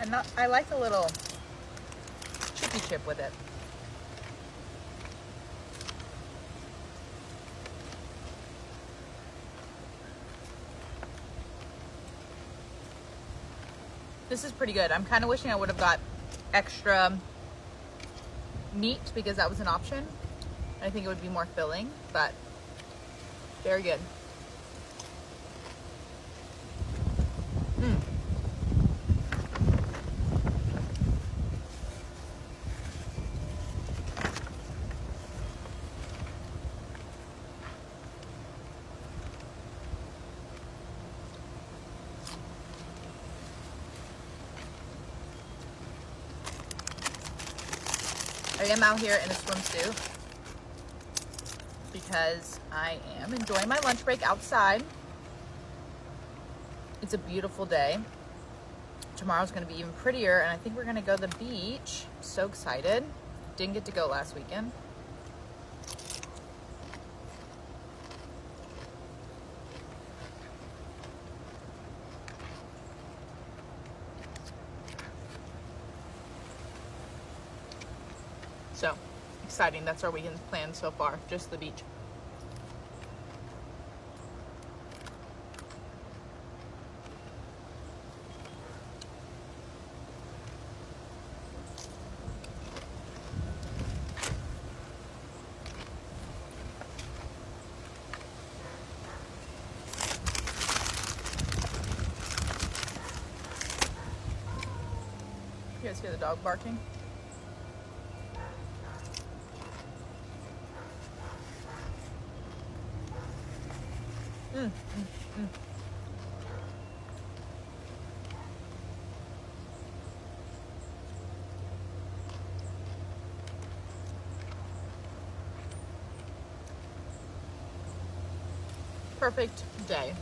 And not, I like a little chippy chip with it. This is pretty good. I'm kind of wishing I would have got extra meat because that was an option. I think it would be more filling, but very good. I am out here in a swimsuit because I am enjoying my lunch break outside. It's a beautiful day. Tomorrow's gonna be even prettier, and I think we're gonna go to the beach. So excited. Didn't get to go last weekend. So exciting. That's our weekend plan so far, just the beach. You guys hear the dog barking? Perfect day.